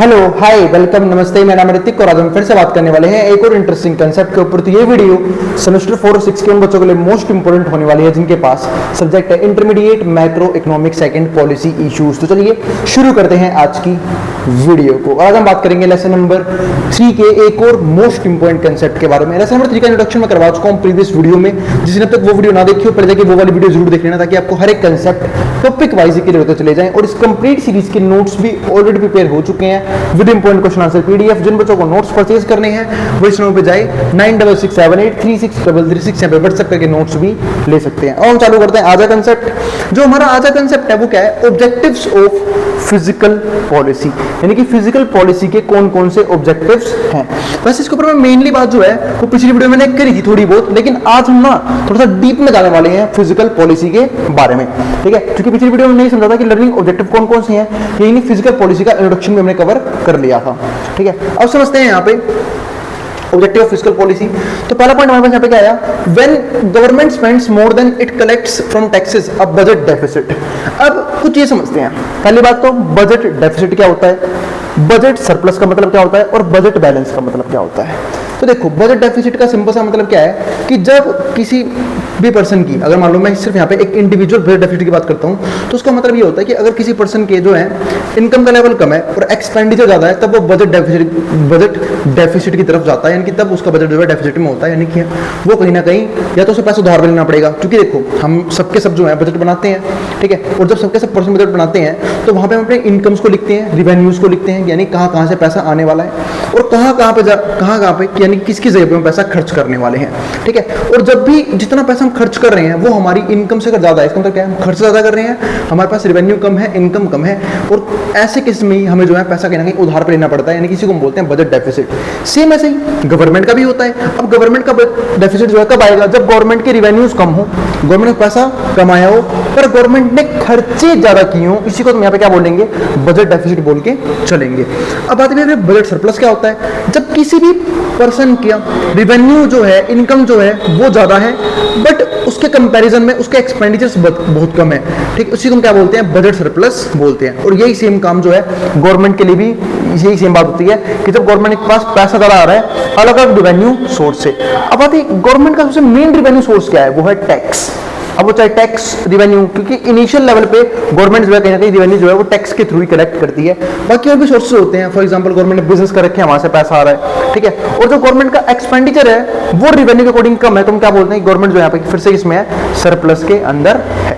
Hello hi welcome नमस्ते, मेरा नाम है ऋतिक और आज हम फिर से बात करने वाले हैं एक और इंटरेस्टिंग कंसेप्ट के ऊपर। तो ये वीडियो सेमेस्टर 4 और 6 के उन बच्चों के लिए मोस्ट इंपोर्टेंट होने वाली है जिनके पास सब्जेक्ट है intermediate macro economic second policy issues. तो चलिए शुरू करते हैं आज की वीडियो को। आज हम बात करेंगे लेसन नंबर 3 के एक और मोस्ट इंपोर्टेंट कंसेप्ट के बारे में। लेसन नंबर 3 का इंट्रोडक्शन मैं करवा चुका हूं प्रीवियस वीडियो में, जिसने अब तक वो वीडियो ना देखी हो पहले जाके वो वाली वीडियो जरूर देख लेना, ताकि आपको हर एक कंसेप्ट टॉपिक वाइज क्लियर होते चले जाएं। और इस कंप्लीट सीरीज के नोट्स भी ऑलरेडी प्रिपेयर हो चुके हैं with important question answer PDF. जिन बच्चों को नोट्स परचेज करने हैं वो इस नंबर पे जाए 9668363336 पे व्हाट्सएप करके नोट्स भी ले सकते हैं। और हम चालू करते हैं आज का कंसेप्ट। जो हमारा आज का कंसेप्ट है वो क्या है? ऑब्जेक्टिव्स ऑफ फिजिकल पॉलिसी, यानी कि फिजिकल पॉलिसी के कौन कौन से ऑब्जेक्टिव्स हैं। वैसे इसके ऊपर मैं मेनली बात जो है वो पिछली वीडियो में मैंने करी थी थोड़ी बहुत, लेकिन आज हम ना थोड़ा सा डीप में जाने वाले हैं फिजिकल पॉलिसी के बारे में, ठीक है? क्योंकि पिछली वीडियो में नहीं समझा था कि लर्निंग ऑब्जेक्टिव कौन कौन से हैं, यही फिजिकल पॉलिसी का इंट्रोडक्शन भी हमने कवर कर लिया था, ठीक है? अब समझते हैं यहाँ पे ऑब्जेक्टिव ऑफ फिजिकल पॉलिसी। तो पहला पॉइंट हमारे पास यहाँ पे क्या आया? When government spends more than it collects from taxes a budget deficit. अब कुछ ये समझते हैं। पहली बात तो बजट डेफिसिट क्या होता है, बजट सरप्लस का मतलब क्या होता है, और बजट बैलेंस का मतलब क्या होता है। तो देखो, बजट डेफिसिट का सिंपल सा मतलब क्या है कि जब किसी भी पर्सन की, अगर मान लो मैं सिर्फ यहाँ पे एक इंडिविजुअल बजट डेफिसिट की बात करता हूँ, तो उसका मतलब ये होता है कि अगर किसी पर्सन के जो है इनकम का लेवल कम है और एक्सपेंडिचर ज्यादा है, तब वो बजट डेफिसिट की तरफ जाता है, यानी कि तब उसका बजट जो है डेफिसिट में होता है, यानी कि वो कहीं ना कहीं या तो उसे पैसा उधार में लेना पड़ेगा। क्योंकि देखो, हम सबके सब जो है बजट बनाते हैं, ठीक है? और जब सबके सब पर्सन बजट बनाते हैं तो वहां पे हम अपने इनकम्स को लिखते हैं, रिवेन्यूज को लिखते हैं, यानी कहाँ कहाँ से पैसा आने वाला है और कहाँ कहाँ पे यानी किसकी जगह पे हम पैसा खर्च करने वाले हैं, ठीक है? और जब भी जितना पैसा हम खर्च कर रहे हैं वो हमारी इनकम से अगर ज्यादा है, इसका मतलब क्या है? हम खर्च ज्यादा कर रहे हैं, हमारे पास रेवेन्यू कम है, इनकम कम है, और ऐसे केस में हमें जो है पैसा कहीं ना कहीं उधार पे लेना पड़ता है, यानी किसी को हम बोलते हैं बजट डेफिसिट। सेम ऐसे ही गवर्नमेंट का भी होता है। अब गवर्नमेंट का डेफिसिट जो है कब आएगा? जब गवर्नमेंट के रिवेन्यूज कम हो, गवर्नमेंट ने पैसा कमाया हो पर गवर्नमेंट ने खर्चे ज्यादा किए हो, इसी को हम यहाँ पे क्या बोलेंगे? बजट डेफिसिट बोल के चलेंगे। अब बात करें बजट सरप्लस क्या होता है? जब किसी भी पर्सन का रिवेन्यू जो है, इनकम जो है वो ज्यादा है, बट उसके कंपैरिजन में उसके एक्सपेंडिचर्स बहुत कम है, ठीक? उसी को हम क्या बोलते हैं? बजट सरप्लस बोलते हैं। और यही सेम काम जो है गवर्नमेंट के लिए भी यही सेम बात होती है कि जब गवर्नमेंट के पास पैसा ज्यादा आ रहा है अलग अलग रिवेन्यू सोर्स से। अब बात है गवर्नमेंट का सबसे मेन रिवेन्यू सोर्स क्या है? वो है टैक्स। अब वो चाहे टैक्स रिवेन्यू, क्योंकि इनिशियल लेवल पे गवर्नमेंट जो है कहीं ना कहीं रिवेन्यू जो है वो टैक्स के थ्रू ही कलेक्ट करती है। बाकी और भी सोर्सेज होते हैं, फॉर एग्जांपल गवर्नमेंट ने बिजनेस कर रखे हैं, वहां से पैसा आ रहा है, ठीक है? और जो गवर्नमेंट का एक्सपेंडिचर है वो रिवेन्यू के अकॉर्डिंग कम है, तो हम क्या बोलते हैं? गवर्नमेंट जो यहाँ पे फिर से इसमें है, सरप्लस के अंदर है,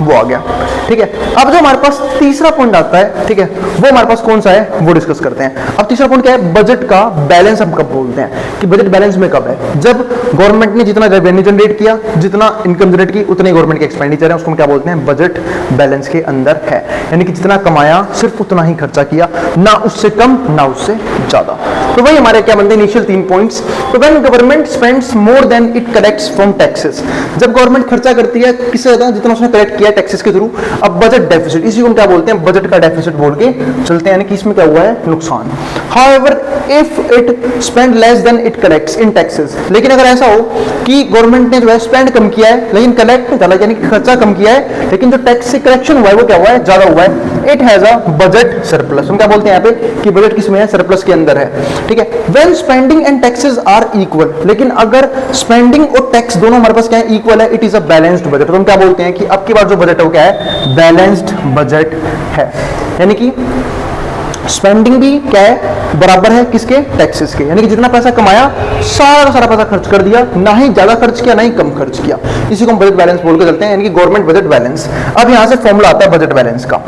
वो आ गया, ठीक है? अब जो हमारे पास तीसरा पॉइंट आता है, ठीक है, वो हमारे पास कौन सा है वो डिस्कस करते हैं। अब तीसरा पॉइंट क्या है? बजट का बैलेंस हम कब बोलते हैं कि बजट बैलेंस में कब है? जब गवर्नमेंट ने जितना रेवेन्यू जनरेट किया, जितना इनकम जनरेट की, उतने गवर्नमेंट के एक्सपेंडिचर है, उसको हम क्या बोलते हैं? बजट बैलेंस के अंदर है, यानी कि जितना कमाया सिर्फ उतना ही खर्चा किया, ना उससे कम ना उससे ज्यादा। तो वही हमारे क्या बनते हैं इनिशियल 3 पॉइंट्स। तो when government spends more than it collects from taxes, जब गवर्नमेंट खर्चा करती है किससे ज्यादा? जितना उसने कलेक्ट किया टैक्सेस के थ्रू। अब बजट डेफिसिट, इसी को हम क्या बोलते हैं? बजट का डेफिसिट बोल के चलते हैं, यानी कि इसमें क्या हुआ है? नुकसान। However if it spend less than it collects in taxes, लेकिन अगर ऐसा हो कि गवर्नमेंट ने जो है स्पेंड कम किया है लेकिन कलेक्ट ज्यादा, यानी कि खर्चा कम किया है लेकिन जो टैक्स से कलेक्शन हुआ है वो क्या हुआ है? ज्यादा हुआ है, it has a budget surplus. हम क्या बोलते हैं यहाँ पे कि बजट किसमें है? सरप्लस के अंदर है, ठीक है? When spending and taxes are equal, लेकिन अगर स्पेंडिंग और टैक्स दोनों हमारे पास क्या है? इक्वल है, it is a balanced budget. तो हम क्या बोलते हैं कि अब की बार जो बजट है वो क्या है? बैलेंस्ड बजट है, यानी कि स्पेंडिंग भी क्या है? बराबर है किसके? टैक्सेस के, यानी कि जितना पैसा कमाया सारा का सारा पैसा खर्च कर दिया, ना ही ज्यादा खर्च किया ना ही कम खर्च किया, इसी को हम बजट बैलेंस बोल के चलते हैं, यानी कि गवर्नमेंट बजट बैलेंस। अब यहां से फॉर्मूला आता है बजट बैलेंस का,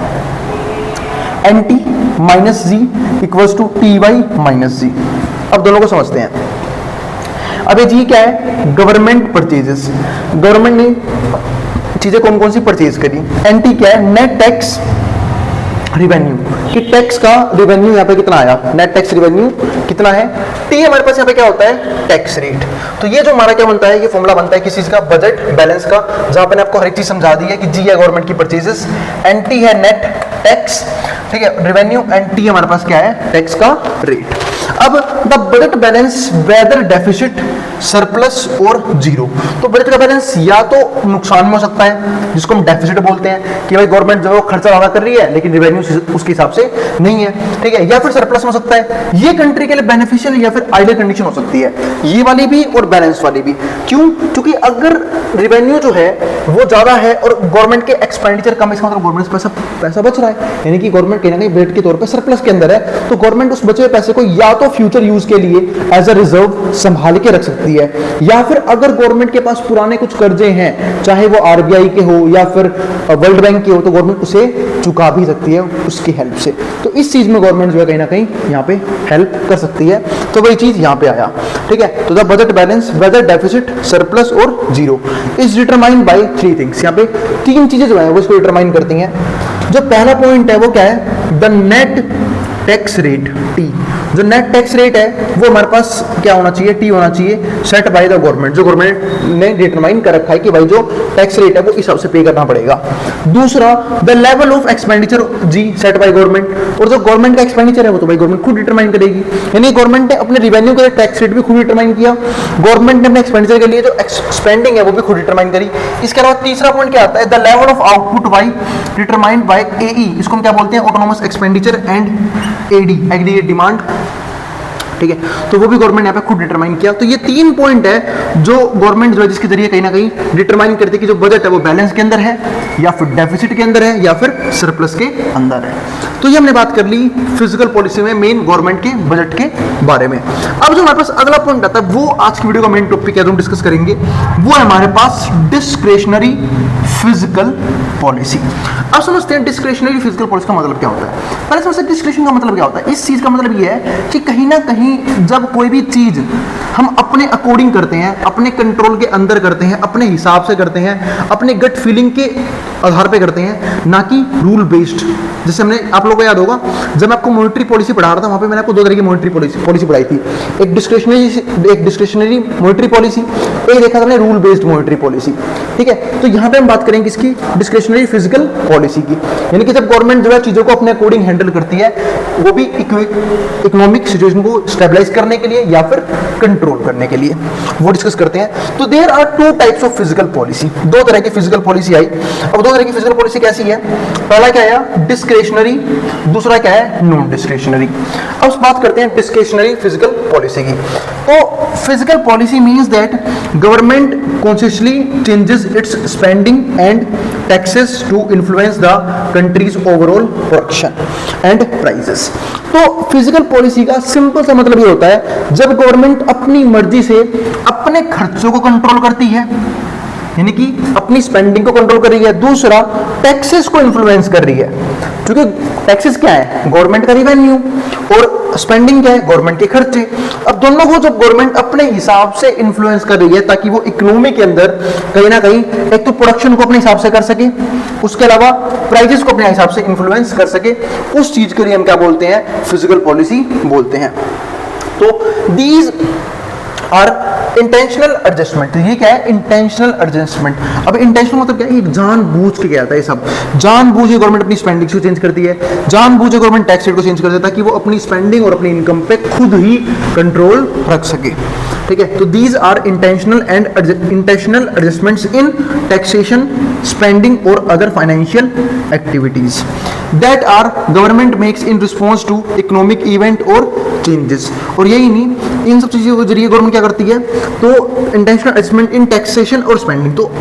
NT minus G equals to TY minus G. अब दोनों को समझते हैं। अब ये जी क्या है? गवर्नमेंट परचेजेस, गवर्नमेंट ने चीजें कौन कौन सी परचेज करी। NT क्या है? नेट टैक्स रिवेन्यू, कि टैक्स का रिवेन्यू यहाँ पे कितना आया, नेट टैक्स रिवेन्यू कितना है। टी हमारे पास यहाँ पे क्या होता है? Tax rate. तो ये जो हमारा क्या बनता है? ये फॉर्मूला बनता है किस चीज का? बजट बैलेंस का, जहां पे आपको हर एक चीज समझा दी है कि जी है गवर्नमेंट की परचेजेस, NT है नेट टैक्स, ठीक है, रिवेन्यू, एंड टी हमारे पास क्या है? टैक्स का रेट। अब the budget balance whether deficit surplus और जीरो। तो बजट का बैलेंस या तो नुकसान में हो सकता है जिसको हम डेफिसिट बोलते हैं कि भाई गवर्नमेंट जो है खर्चा ज्यादा कर रही है लेकिन रेवेन्यू उसके हिसाब से से नहीं है, ठीक है, या फिर सरप्लस हो सकता है। ये कंट्री के लिए बेनिफिशियल या फिर आइडियल कंडीशन हो सकती है, ये वाली भी और बैलेंस वाली भी। क्यों? क्योंकि अगर रेवेन्यू जो है वो ज्यादा है और गवर्नमेंट के एक्सपेंडिचर कम है, इसका मतलब गवर्नमेंट पैसा बच रहा है, यानी कि गवर्नमेंट कहीं ना कहीं वेट के तौर पर सरप्लस के अंदर है, तो गवर्नमेंट उस बचे हुए पैसे को या तो फ्यूचर यूज के लिए एज अ रिजर्व संभाल के रख सकती है, या फिर अगर गवर्नमेंट के पास पुराने कुछ कर्जे हैं, चाहे वो आरबीआई के हो या फिर वर्ल्ड बैंक के हो, तो गवर्नमेंट उसे चुका भी सकती है उसकी हेल्प से। तो इस चीज में गवर्नमेंट जो है कहीं ना कहीं यहाँ पे हेल्प कर सकती है, तो वही चीज यहाँ पे आया, ठीक है। तो the budget balance whether deficit surplus और zero is determined by 3 things. यहाँ पे 3 चीजें जो है वो इसको डिटरमाइन करती हैं। जो पहला पॉइंट है वो क्या है? The net tax rate T. जो नेट टैक्स रेट है वो हमारे पास क्या होना चाहिए? टी होना चाहिए, सेट बाय द गवर्नमेंट, जो गवर्नमेंट ने डिटरमाइन कर रखा है कि भाई जो टैक्स रेट है वो इस हिसाब से पे करना पड़ेगा। दूसरा, the level of expenditure G set by government, और जो गवर्नमेंट का एक्सपेंडिचर है वो तो भाई गवर्नमेंट खुद डिटरमाइन करेगी, यानी गवर्नमेंट ने अपने रिवेन्यू के टैक्स रेट भी खुद डिटरमाइन किया, गवर्नमेंट ने अपने एक्सपेंडिचर के लिए जो स्पेंडिंग है वो भी खुद डिटरमाइन करी। इसके अलावा तीसरा पॉइंट क्या आता है? The level of output by determined by AE, इसको हम क्या बोलते हैं? Autonomous expenditure and AD, aggregate demand, ठीक है, तो वो भी गवर्नमेंट यहाँ पे खुद डिटरमाइन किया। तो ये 3 पॉइंट है जो गवर्नमेंट जो है जिसके जरिए कहीं ना कहीं डिटरमाइन करती है कि जो बजट है वो बैलेंस के अंदर है या फिर डेफिसिट के अंदर है या फिर सरप्लस के अंदर है। तो ये हमने बात कर ली फिजिकल पॉलिसी में मेन गवर्नमेंट के बजट के बारे में। अब जो हमारे पास अगला पॉइंट आता है वो आज की वीडियो का मेन टॉपिक है जो हम डिस्कस करेंगे, वो है हमारे पास डिस्क्रेशनरी फिजिकल पॉलिसी। अब समझते हैं डिस्क्रेशनरी फिजिकल पॉलिसी का मतलब क्या होता है। पहले समझते हैं डिस्क्रेशन का मतलब क्या होता है। इस चीज का मतलब ये है कि कहीं ना कहीं जब कोई भी चीज हम अपने अकॉर्डिंग करते हैं, अपने कंट्रोल के अंदर करते हैं, अपने हिसाब से करते हैं, अपने गट फीलिंग के आधार पे करते हैं, ना कि रूल बेस्ड। जैसे हमने आप लोगों को याद होगा जब मैं आपको मॉनेटरी पॉलिसी पढ़ा रहा था, वहां पे मैंने आपको 2 तरह की मॉनेटरी पॉलिसी पढ़ाई थी, एक डिस्क्रिशनरी मॉनेटरी पॉलिसी, एक देखा था हमने रूल बेस्ड मॉनेटरी पॉलिसी, ठीक है। तो यहाँ पे हम बात करेंगे इसकी डिस्क्रिशनरी फिजिकल पॉलिसी की, यानी कि जब गवर्नमेंट जो है चीजों को अपने अकॉर्डिंग हैंडल करती है, वो भी इकोनॉमिक सिचुएशन को स्टेबलाइज करने के लिए या फिर कंट्रोल करने के लिए, वो डिस्कस करते हैं। तो there are 2 types of physical policy, 2 तरह की फिजिकल पॉलिसी आई। अब 2 तरह की फिजिकल पॉलिसी कैसी है? पहला क्या है? डिस्क्रेशनरी, दूसरा क्या है? Non discretionary. अब बात करते हैं डिस्क्रेशनरी फिजिकल पॉलिसी की। तो physical policy means that government consciously changes its spending and taxes to influence the country's overall production and prices. तो फिजिकल पॉलिसी का सिंपल सा मतलब ये होता है जब गवर्नमेंट अपनी मर्जी से अपने खर्चों को कंट्रोल करती है, यानी कि अपनी स्पेंडिंग को कंट्रोल कर रही है, दूसरा टैक्सेस को इन्फ्लुएंस कर रही है, क्योंकि टैक्सेस क्या है? गवर्नमेंट का रिवेन्यू, और स्पेंडिंग क्या है? गवर्नमेंट के खर्चे। अब दोनों को जब गवर्नमेंट अपने हिसाब से इन्फ्लुएंस कर रही है ताकि वो इकोनॉमी के अंदर कहीं ना कहीं एक तो प्रोडक्शन को अपने हिसाब से कर सके, उसके अलावा प्राइजेस को अपने हिसाब से इन्फ्लुएंस कर सके, उस चीज के लिए हम क्या बोलते हैं? फिजिकल पॉलिसी बोलते हैं। तो दीज और इंटेंशनल एडजस्टमेंट, ये क्या है? Intentional adjustment. अब इंटेंशनल मतलब क्या है? ये जानबूझ के क्या आता है? ये सब जानबूझ के गवर्नमेंट अपनी स्पेंडिंग को चेंज करती है, जानबूझ के गवर्नमेंट टैक्स रेट को चेंज करती है ताकि वो अपनी स्पेंडिंग और अपनी इनकम पे खुद ही कंट्रोल रख सके, ठीक है। तो these are intentional adjustments in taxation, spending और other financial activities that are government makes in response to economic event और चेंजेस। और यही नहीं, इन सब चीजों के जरिए गवर्नमेंट क्या करती है? तो इंटेंशनल एडजस्टमेंट इन टैक्सेशन और स्पेंडिंग, तो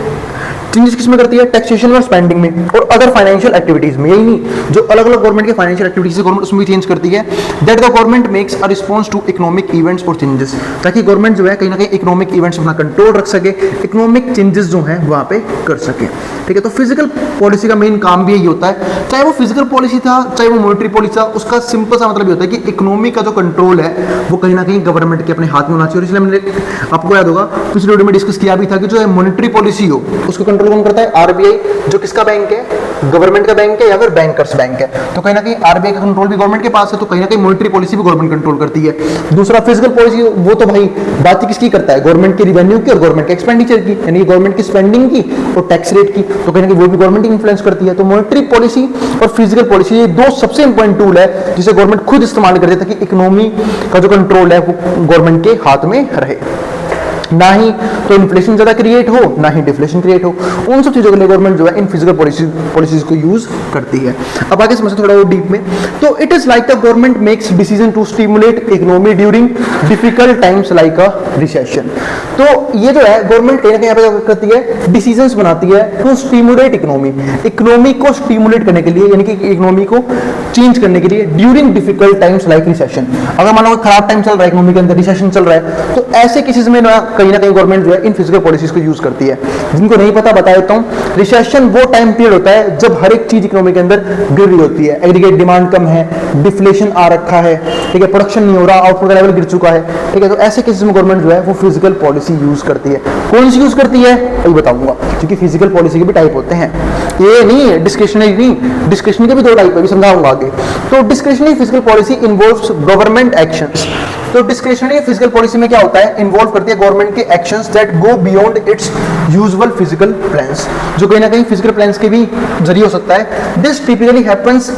चेंजेस किसमें करती है? टैक्सेशन और स्पेंडिंग में, और अदर फाइनेंशियल एक्टिविटीज में। यही नहीं, जो अलग अलग गवर्नमेंट के फाइनेंशियल एक्टिविटीज है गवर्नमेंट उसमें भी चेंज करती है। That the government makes a response to economic events और चेंजेस, ताकि गवर्नमेंट जो है कहीं ना कहीं इकोनॉमिक इवेंट्स अपना कंट्रोल रख सके, इकोनॉमिक चेंजेस जो है वहां पे कर सके, ठीक है। तो फिजिकल पॉलिसी का मेन काम भी यही होता है, चाहे वो फिजिकल पॉलिसी था चाहे वो मॉनेटरी पॉलिसी था, उसका सिंपल सा मतलब ये होता है कि इकोनॉमी का जो कंट्रोल है वो कहीं ना कहीं गवर्नमेंट के अपने हाथ में होना चाहिए। और इसलिए मैंने आपको याद होगा पिछले वीडियो में डिस्कस किया भी था कि जो मॉनेटरी पॉलिसी हो उसको कंट्रोल कौन करता है? आरबीआई, जो किसका बैंक है? गवर्नमेंट का बैंक है या फिर बैंकर्स बैंक है। तो कहीं ना कहीं आरबीआई का कंट्रोल भी गवर्नमेंट के पास है, तो कहीं ना कहीं मॉनेटरी पॉलिसी भी गवर्नमेंट कंट्रोल करती है। दूसरा फिजिकल पॉलिसी, वो तो भाई बात किसकी करता है? गवर्नमेंट के रिवेन्यू की और गवर्नमेंट के एक्सपेंडिचर की, यानी गवर्नमेंट की स्पेंडिंग की और टैक्स रेट की, तो कहीं ना कहीं वो भी गवर्नमेंट इन्फ्लुएंस करती है। तो मॉनेटरी पॉलिसी और फिजिकल पॉलिसी ये 2 सबसे इंपॉर्टेंट टूल है जिसे गवर्नमेंट खुद इस्तेमाल करती है ताकि इकोनॉमी का जो कंट्रोल है वो गवर्नमेंट के हाथ में रहे। ना ही तो इन्फ्लेशन ज्यादा क्रिएट हो, ना ही डिफ्लेशन क्रिएट हो। उन सब चीजों के लिए गवर्नमेंट जो है इन फिजिकल पॉलिसीज को यूज करती है। अब आगे समझते थोड़ा वो डीप में। तो it is like the government makes decision to stimulate economy during difficult times like a recession. तो ये जो है गवर्नमेंट कहीं ना कहीं यहाँ पे करती है, डिसीजंस बनाती है टू स्टिमुलेट इकोनॉमी को स्टिमुलेट करने के लिए, यानी कि इकोनॉमी को चेंज करने के लिए during difficult times like recession. अगर मान लो खराब टाइम चल रहा है इकोनॉमी के अंदर, रिसेशन चल रहा है, तो ऐसे केसेस में ना कहीं गवर्नमेंट जो है इन फिजिकल पॉलिसीज को यूज करती है। जिनको नहीं पता बता देता हूं, रिसेशन वो टाइम पीरियड होता है जब हर एक चीज इकोनॉमी के अंदर गिर रही होती है, एग्रीगेट डिमांड कम है, डिफ्लेशन आ रखा है, ठीक है, प्रोडक्शन नहीं हो रहा, आउटपुट का लेवल गिर चुका है, ठीक है। तो ऐसे केसेस में गवर्नमेंट जो है वो फिजिकल पॉलिसी यूज करती है। कौन सी यूज करती है अभी बताऊंगा, क्योंकि फिजिकल पॉलिसी के भी टाइप होते हैं, ये नहीं है डिस्क्रिशनरी नहीं, डिस्क्रिशनरी के भी दो टाइप है, समझाऊंगा आगे। तो discretionary physical policy involves government actions. तो डिस्क्रिशनरी फिजिकल पॉलिसी में क्या होता है, इन्वॉल्व करती है गवर्नमेंट के actions that go beyond it's usual physical plans, जो कहीं ना कहीं फिजिकल प्लान्स के भी जरिए हो सकता है। This typically happens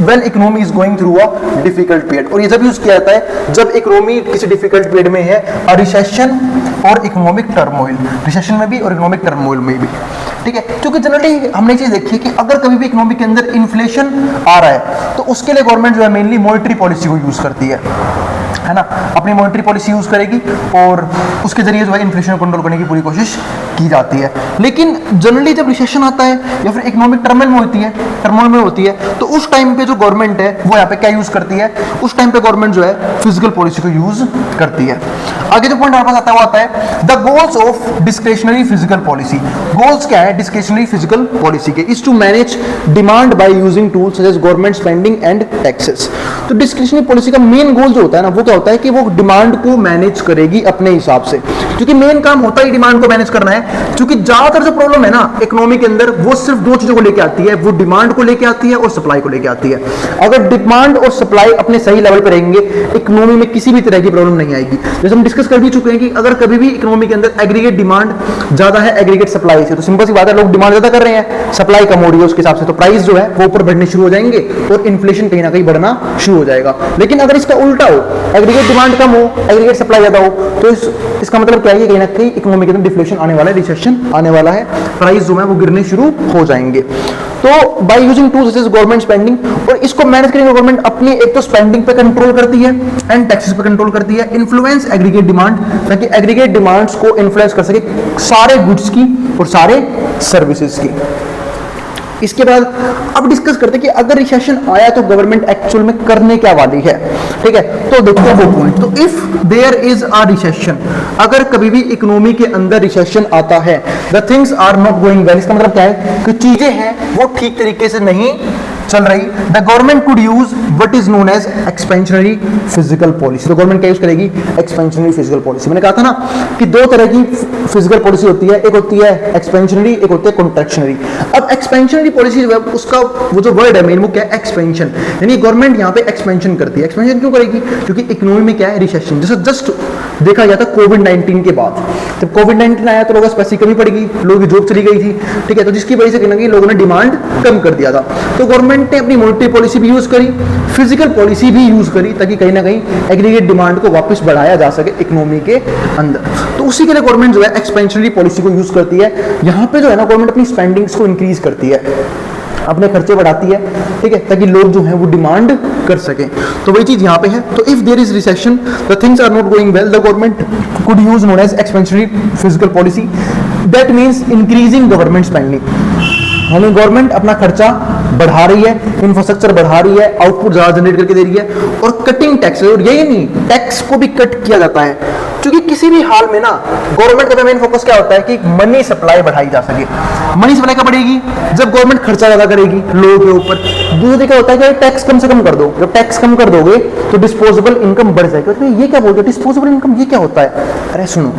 when economy is going through a difficult period, और ये जब यूज किया जाता है जब इकोनॉमी किसी डिफिकल्ट पीरियड में है, रिसेशन और इकोनॉमिक टर्मोइल, रिसेशन में भी और इकोनॉमिक टर्मोइल में भी, ठीक है। क्योंकि जनरली हमने चीज देखी है कि अगर कभी भी इकोनॉमी के अंदर इन्फ्लेशन आ रहा है तो उसके लिए गवर्नमेंट जो है मेनली मॉनेटरी पॉलिसी को यूज करती है ना, अपनी मॉनेटरी पॉलिसी यूज करेगी और उसके जरिए जो है इन्फ्लेशन कंट्रोल करने की पूरी कोशिश की जाती है। लेकिन जनरली जब रिसेशन आता है या फिर इकोनॉमिक टर्मोइल में होती है तो उस टाइम पे जो गवर्नमेंट है वो यहाँ पे क्या यूज करती है, उस टाइम पे गवर्नमेंट जो है फिजिकल पॉलिसी को यूज करती है। आगे जो पॉइंट हमारे पास आता है वो आता है the goals of discretionary physical policy. Goals क्या है डिस्क्रिशनरी फिजिकल पॉलिसी के, is to manage demand by using tools such as government spending and taxes. तो डिस्क्रिशनरी पॉलिसी का मेन गोल जो होता है ना वो क्या होता है कि वो डिमांड को मैनेज करेगी अपने हिसाब से, क्योंकि मेन काम होता है डिमांड को मैनेज करना है। क्योंकि ज्यादातर जो प्रॉब्लम है ना इकोनॉमी के अंदर वो सिर्फ दो चीजों को लेके आती है, वो डिमांड को लेके आती है और सप्लाई को लेके आती है। अगर डिमांड और सप्लाई अपने सही लेवल पर रहेंगे इकोनॉमी में किसी भी तरह की प्रॉब्लम नहीं आएगी। जैसे हम डिस्कस कर भी चुके हैं कि अगर कभी भी इकोनॉमी के अंदर एग्रीगेट डिमांड ज्यादा है एग्रीगेट सप्लाई से, तो सिंपल सी बात है लोग डिमांड ज्यादा कर रहे हैं, सप्लाई कम हो रही है उसके हिसाब से, तो प्राइस जो है वो ऊपर बढ़ने शुरू हो जाएंगे और इन्फ्लेशन कहीं ना कहीं बढ़ना शुरू हो जाएगा। लेकिन अगर इसका उल्टा हो, एग्रीगेट डिमांड कम हो एग्रीगेट सप्लाई ज्यादा हो, तो इसका मतलब क्या है, कहीं ना कहीं इकोनॉमी के अंदर डिफ्लेशन आने वाला है, रिसेशन आने वाला है, प्राइस जो है वो गिरने शुरू हो जाएंगे। तो by using tools such as government spending, और इसको मैनेज करने के गवर्नमेंट अपनी एक तो स्पेंडिंग पे कंट्रोल करती है एंड टैक्सेस पे कंट्रोल करती है, इन्फ्लुएंस एग्रीगेट डिमांड, ताकि एग्रीगेट डिमांड्स को इन्फ्लुएंस कर सके सारे गुड्स की और सारे सर्विसेज की। इसके बाद अब डिस्कस करते हैं कि अगर रिसेशन आया तो गवर्नमेंट एक्चुअल में करने क्या वाली है, ठीक है। तो देखते हैं वो पॉइंट। तो if there is a recession, अगर कभी भी इकोनॉमी के अंदर रिसेशन आता है, the things are not going well, इसका मतलब क्या है कि चीजें हैं वो ठीक तरीके से नहीं चल रही, the government could use what is known as expansionary physical policy. तो गवर्नमेंट क्या यूज करेगी, एक्सपेंशनरी फिजिकल पॉलिसी। मैंने कहा था ना कि दो तरह की फिजिकल पॉलिसी होती है, एक होती है एक्सपेंशनरी, एक होती है कॉन्ट्रैक्शनरी। अब एक्सपेंशनरी पॉलिसी जो है उसका वो जो वर्ड है मेन वो क्या है, एक्सपेंशन, यानी गवर्नमेंट यहाँ पे एक्सपेंशन करती है। एक्सपेंशन क्यों करेगी, क्योंकि इकोनॉमी में क्या है रिसेशन, जैसे जस्ट देखा गया था कोविड-19 के बाद, जब कोविड-19 आया तो लोगों को पैसे की कमी पड़ गई, लोगों की जॉब चली गई थी, ठीक है, तो जिसकी वजह से कहीं ना कहीं लोगों ने डिमांड कम कर दिया था। तो गवर्नमेंट ने अपनी मॉनेटरी पॉलिसी भी यूज करी, फिजिकल पॉलिसी भी यूज करी, ताकि कहीं ना कहीं एग्रीगेट डिमांड को वापस बढ़ाया जा सके इकोनॉमी के अंदर। तो उसी के लिए गवर्नमेंट जो है एक्सपेंशनरी पॉलिसी को यूज करती है। यहाँ पे जो है ना गवर्नमेंट अपनी स्पेंडिंग्स को इंक्रीज करती है, अपने खर्चे बढ़ाती है, ठीक है, ताकि लोग जो हैं वो डिमांड कर सकें। तो वही चीज यहाँ पे है। तो if there is recession the things are not going well, the government could use known as expansionary physical policy, that means increasing government spending, यानी गवर्नमेंट अपना खर्चा बढ़ा रही है, इंफ्रास्ट्रक्चर बढ़ा रही है, आउटपुट ज्यादा जनरेट करके दे रही है, और कटिंग टैक्स, और यही नहीं टैक्स को भी कट किया जाता है, क्योंकि किसी भी हाल में ना गवर्नमेंट का मेन फोकस क्या होता है कि मनी सप्लाई बढ़ाई जा सके। मनी सप्लाई कब बढ़ेगी, जब गवर्नमेंट खर्चा ज्यादा करेगी लोगों के ऊपर। दूसरी क्या होता है कि टैक्स कम से कम कर दो, जब टैक्स कम कर दोगे तो डिस्पोजेबल इनकम बढ़ जाएगी। तो ये क्या बोलते हो डिस्पोजेबल इनकम, ये क्या होता है? अरे सुनो,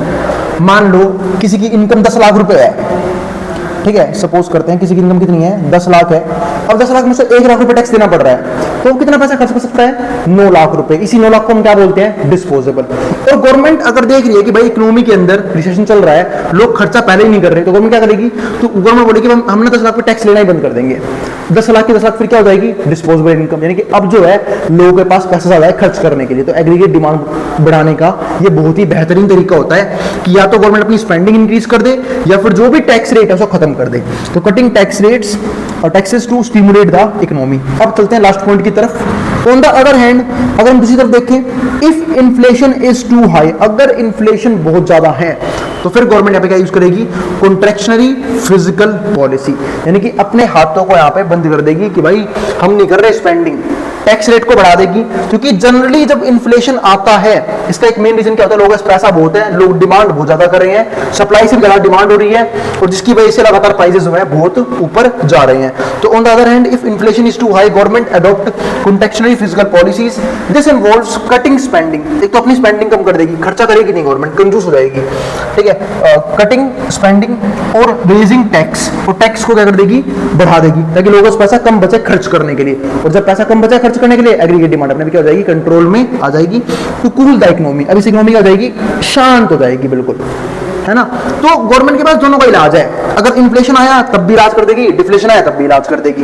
मान लो किसी की इनकम 10 लाख रुपए है, ठीक है, सपोज करते हैं किसी की इनकम कितनी है, 10 लाख है, अब 10 लाख में से 1 लाख रुपए टैक्स देना पड़ रहा है, तो वो कितना पैसा खर्च कर सकता है, 9 लाख रुपए। इसी 9 लाख को हम क्या बोलते हैं, डिस्पोजेबल। और गवर्नमेंट अगर देख रही है कि भाई इकोनॉमी के अंदर रिसेशन चल रहा है, लोग खर्चा पहले ही नहीं कर रहे, तो गवर्नमेंट क्या करेगी, तो गवर्नमेंट बोलेगी हमने 10 लाख पे टैक्स लेना ही बंद कर देंगे। 10 लाख की 10 लाख फिर क्या हो जाएगी, डिस्पोजेबल इनकम, यानी कि अब जो है लोगों के पास पैसा ज्यादा है खर्च करने के लिए। तो एग्रीगेट डिमांड बढ़ाने का ये बहुत ही बेहतरीन तरीका होता है कि या तो गवर्नमेंट अपनी स्पेंडिंग इंक्रीज कर दे या फिर जो भी टैक्स रेट है उसको खत्म कर दे। तो कटिंग टैक्स रेट्स और taxes to stimulate the economy. अब चलते हैं लास्ट पॉइंट की तरफ। ऑन द अदर हैंड, अगर हम दूसरी तरफ देखें, if inflation is too high, अगर इन्फ्लेशन बहुत ज्यादा है तो फिर गवर्नमेंट यहाँ पे क्या यूज करेगी, कॉन्ट्रैक्शनरी फिजिकल पॉलिसी, यानी कि अपने हाथों को यहाँ पे बंद कर देगी कि भाई हम नहीं कर रहे स्पेंडिंग, टैक्स रेट को बढ़ा देगी। क्योंकि जनरली जब इन्फ्लेशन आता है, इसका एक मेन रीजन क्या होता है, लोगों के पास पैसा बहुत है, लोग डिमांड बहुत ज्यादा कर रहे हैं, सप्लाई से ज्यादा डिमांड हो रही है, और जिसकी वजह से लगातार प्राइसेस जो है बहुत ऊपर जा रहे हैं। तो on the other hand, if inflation is too high, government adopt contractionary physical policies, this involves cutting spending. एक तो अपनी स्पेंडिंग कम कर देगी, खर्चा करेगी नहीं गवर्नमेंट, कंजूस हो जाएगी, ठीक है, कटिंग स्पेंडिंग और रेजिंग टैक्स, और टैक्स को क्या कर देगी, बढ़ा देगी, ताकि लोगों को पैसा कम बचे खर्च करने के लिए। और जब पैसा कम बचा खर्च करने के लिए, एग्रीगेट डिमांड अपने क्या हो जाएगी, कंट्रोल में आ जाएगी। तो कूल द इकोनॉमी, अब इस इकोनॉमी क्या हो जाएगी, शांत हो जाएगी बिल्कुल, है ना। तो गवर्नमेंट के पास दोनों का इलाज है, अगर इन्फ्लेशन आया तब भी इलाज कर देगी, डिफ्लेशन आया तब भी इलाज कर देगी,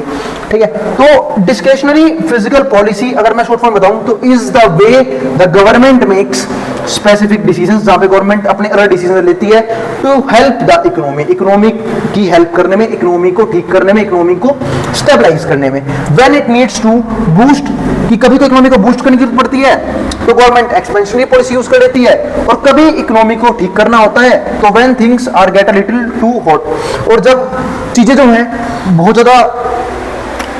ठीक है। तो डिस्क्रिशनरी फिजिकल पॉलिसी, अगर मैं शॉर्ट फॉर्म बताऊं तो is the way the government makes specific decisions, जहां पे गवर्नमेंट अपने अलग डिसीजन लेती है to help the economy, economy की हेल्प करने में, इकोनॉमी को ठीक करने में, इकोनॉमी को स्टेबलाइज करने में। When it needs to boost, कि कभी तो इकोनॉमी को बूस्ट करने की जरूरत पड़ती है तो गवर्नमेंट एक्सपेंशनरी पॉलिसी यूज कर लेती है, और कभी इकोनॉमी को ठीक करना होता है तो when things are get a little too hot, और जब चीजें जो हैं बहुत ज्यादा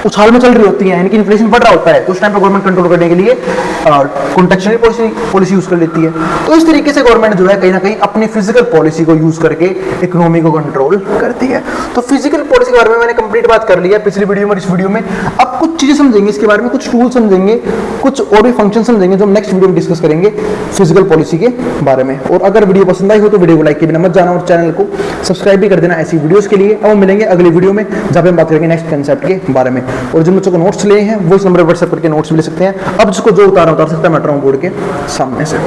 उछाल में चल रही होती है, यानी कि इन्फ्लेशन बढ़ रहा होता है, तो उस टाइम पे गवर्नमेंट कंट्रोल करने के लिए कॉन्ट्रैक्शनरी पॉलिसी यूज कर लेती है। तो इस तरीके से गवर्नमेंट जो है कहीं ना कहीं अपनी फिजिकल पॉलिसी को यूज करके इकोनॉमी को कंट्रोल करती है। तो फिजिकल पॉलिसी के बारे में मैंने कंप्लीट बात कर ली है पिछली वीडियो में और इस वीडियो में। अब कुछ चीजें समझेंगे इसके बारे में, कुछ टूल समझेंगे, कुछ और भी फंक्शन समझेंगे जो हम नेक्स्ट वीडियो में डिस्कस करेंगे फिजिकल पॉलिसी के बारे में। और अगर वीडियो पसंद आई हो तो वीडियो को लाइक के बिना मत जाना और चैनल को सब्सक्राइब भी कर देना ऐसी वीडियोस के लिए। अब हम मिलेंगे अगली वीडियो में जहां पे हम बात करेंगे नेक्स्ट कंसेप्ट के बारे में। और जिन बच्चों को नोट्स लिए हैं वो इस नंबर पर व्हाट्सएप करके नोट्स भी ले सकते हैं। अब जिसको जो उतार सकता है मैं बोर्ड के सामने से।